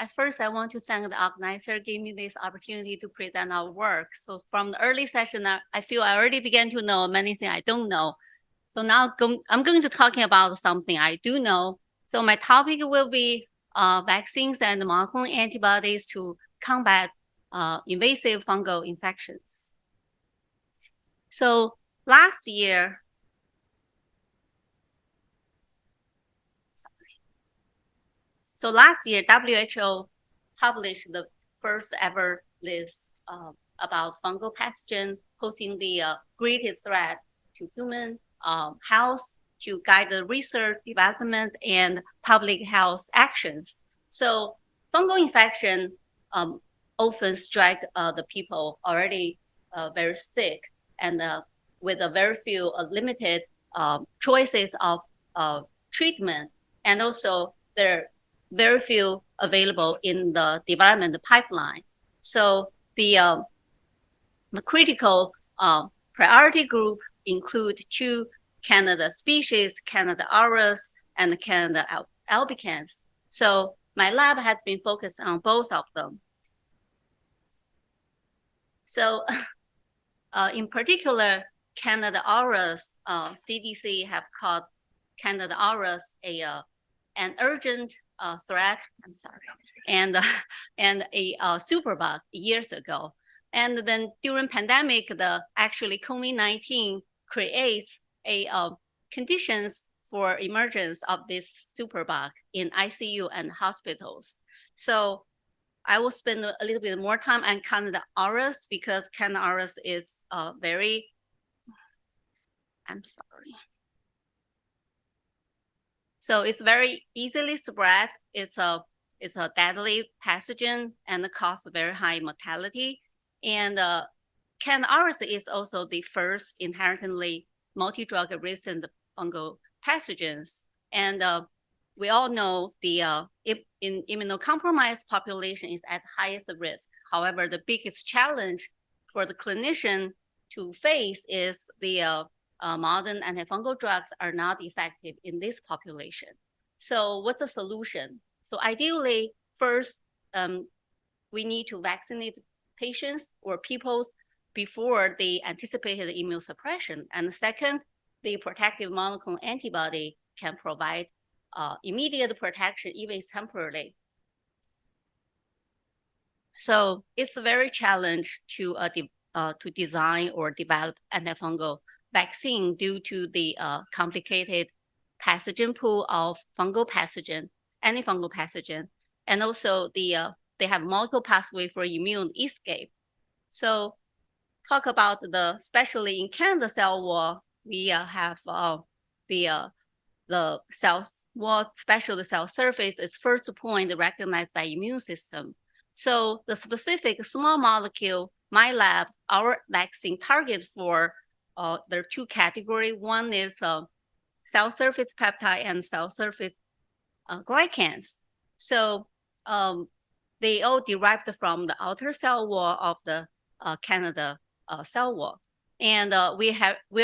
At first, I want to thank the organizer giving me this opportunity to present our work. So from the early session, I feel I already began to know many things I don't know. So now I'm going to talking about something I do know. So my topic will be vaccines and monoclonal antibodies to combat invasive fungal infections. So last year, WHO published the first ever list about fungal pathogen posing the greatest threat to human health, to guide the research, development, and public health actions. So fungal infection often strike the people already very sick and with a very few limited choices of treatment, and also there are very few available in the development pipeline. So the critical priority group include two Canada species, Canada aureus and Canada albicans. So my lab has been focused on both of them. So in particular, Canada aureus, CDC have called Canada aureus an urgent threat. I'm sorry, and a superbug years ago. And then during pandemic, actually COVID-19 creates a conditions for emergence of this superbug in ICU and hospitals. So I will spend a little bit more time on Canada aureus because Canada aureus is very, I'm sorry. So it's very easily spread. It's a deadly pathogen and causes very high mortality. And Canada aureus is also the first inherently multi-drug resistant fungal pathogens. And we all know the in immunocompromised population is at highest risk. However, the biggest challenge for the clinician to face is the modern antifungal drugs are not effective in this population. So what's the solution? So ideally, first, we need to vaccinate patients or people before the anticipated immunosuppression. And second, the protective monoclonal antibody can provide immediate protection, even temporarily. So it's a very challenge to design or develop antifungal vaccine due to the complicated pathogen pool of fungal pathogen, antifungal pathogen, and also they have multiple pathways for immune escape. So talk about especially in Canada cell wall, we have the cell wall, special cell surface is first point recognized by immune system. So the specific small molecule, my lab, our vaccine target for there are two categories. One is cell surface peptide and cell surface glycans. So they all derived from the outer cell wall of the Canada cell wall. And we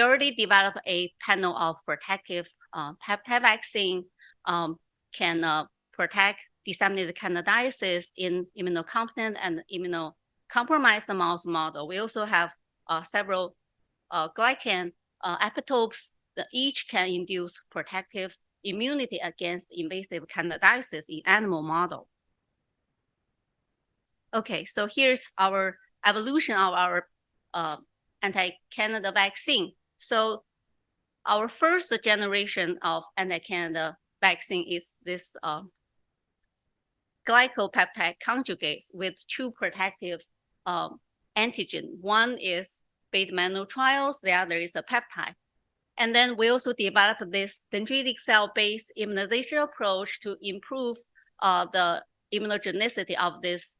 already developed a panel of protective peptide vaccine can protect disseminated candidiasis in immunocompetent and immunocompromised mouse model. We also have several glycan epitopes that each can induce protective immunity against invasive candidiasis in animal model. Okay, so here's our evolution of our anti-Canada vaccine. So our first generation of anti-Canada vaccine is this glycopeptide conjugates with two protective antigen. One is beta-mantle trials, the other is a peptide. And then we also developed this dendritic cell-based immunization approach to improve the immunogenicity of this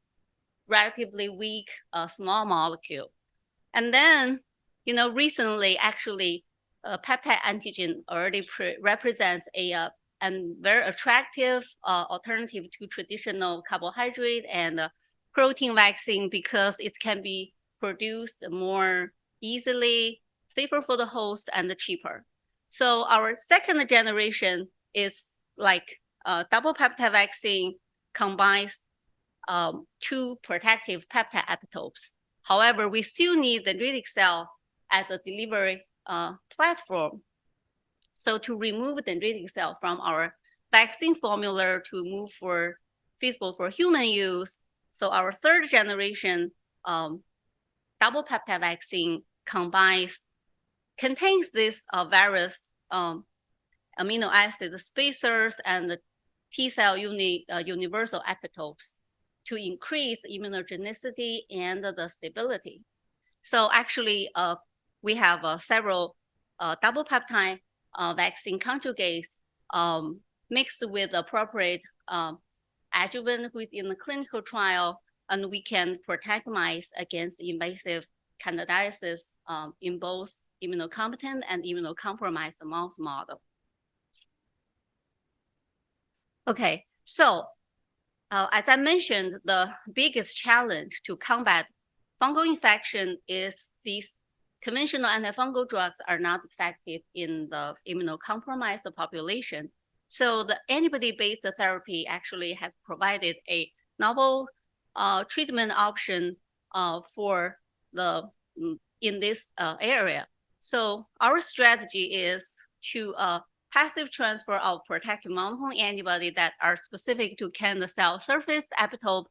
relatively weak small molecule. And then, recently, actually, peptide antigen already represents a very attractive alternative to traditional carbohydrate and protein vaccine because it can be produced more easily, safer for the host, and cheaper. So our second generation is like double peptide vaccine combines two protective peptide epitopes. However, we still need the dendritic cell as a delivery platform. So to remove the dendritic cell from our vaccine formula to move for feasible for human use, so our third generation double peptide vaccine contains this various amino acid spacers and the T-cell universal epitopes to increase immunogenicity and the stability. So actually, we have several double peptide vaccine conjugates mixed with appropriate adjuvant within the clinical trial, and we can protect mice against invasive candidiasis in both immunocompetent and immunocompromised mouse model. Okay, so as I mentioned, the biggest challenge to combat fungal infection is these conventional antifungal drugs are not effective in the immunocompromised population. So the antibody-based therapy actually has provided a novel treatment option for in this area. So our strategy is to passive transfer of protective monoclonal antibody that are specific to Candida cell surface epitope,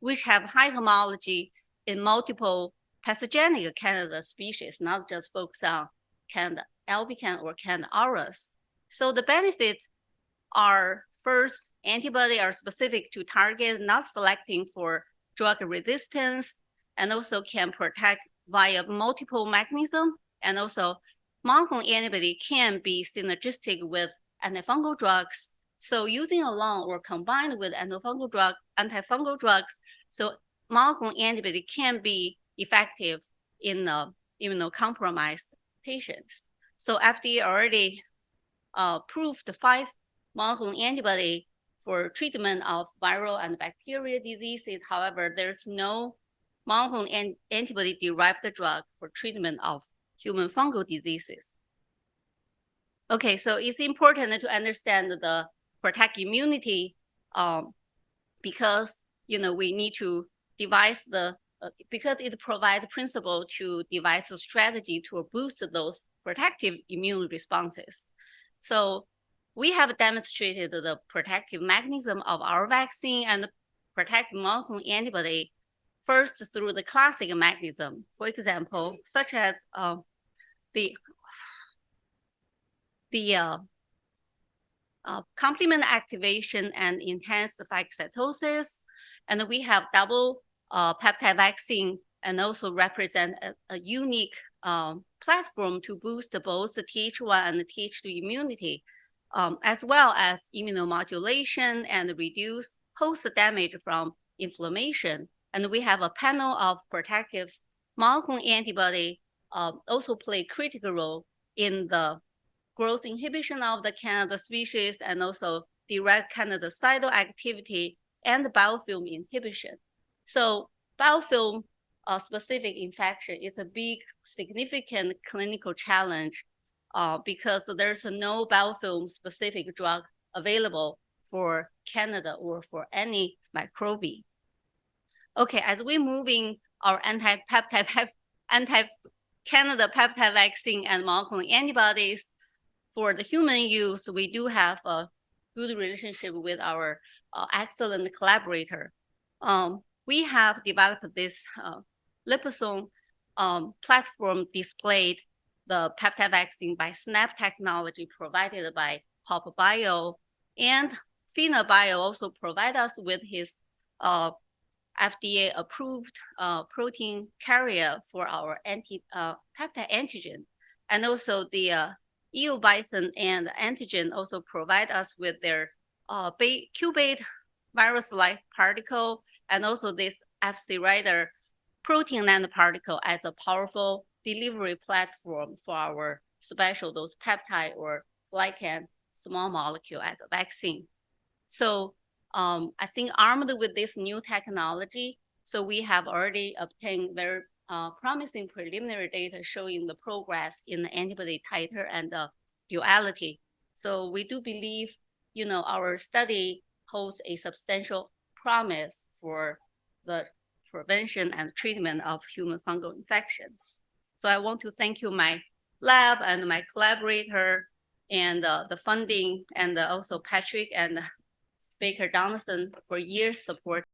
which have high homology in multiple pathogenic Candida species, not just focus on Candida albicans or Candida auris. So the benefits are, first, antibody are specific to target, not selecting for drug resistance, and also can protect via multiple mechanisms, and also monoclonal antibody can be synergistic with antifungal drugs. So using alone or combined with antifungal drugs, so monoclonal antibody can be effective in immunocompromised patients. So FDA already approved 5 monoclonal antibody for treatment of viral and bacterial diseases. However, there's no monoclonal antibody-derived drug for treatment of human fungal diseases. Okay, so it's important to understand the protect immunity because we need to devise because it provides principle to devise a strategy to boost those protective immune responses. So we have demonstrated the protective mechanism of our vaccine and protective monoclonal antibody first through the classic mechanism, for example, such as the complement activation and enhanced phagocytosis, and we have double peptide vaccine and also represent a unique platform to boost both the Th1 and the Th2 immunity, as well as immunomodulation and reduce host damage from inflammation. And we have a panel of protective monoclonal antibody also play a critical role in the growth inhibition of the Candida species and also direct candidicidal activity and biofilm inhibition. So biofilm specific infection is a big, significant clinical challenge because there's no biofilm specific drug available for Candida or for any microbe. Okay, as we're moving our anti-Candida peptide vaccine and monoclonal antibodies for the human use, we do have a good relationship with our excellent collaborator. We have developed this liposome platform displayed the peptide vaccine by SNAP technology provided by Pop Bio, and Fina Bio also provide us with his FDA approved protein carrier for our peptide antigen. And also the EU Bison and antigen also provide us with their qubit virus-like particle and also this Fc Rider protein nanoparticle as a powerful delivery platform for our special dose peptide or glycan small molecule as a vaccine. So I think armed with this new technology, so we have already obtained very promising preliminary data showing the progress in the antibody titer and the duality. So we do believe, our study holds a substantial promise for the prevention and treatment of human fungal infection. So I want to thank you, my lab and my collaborator, and the funding, and also Patrick and Baker Donaldson for years support.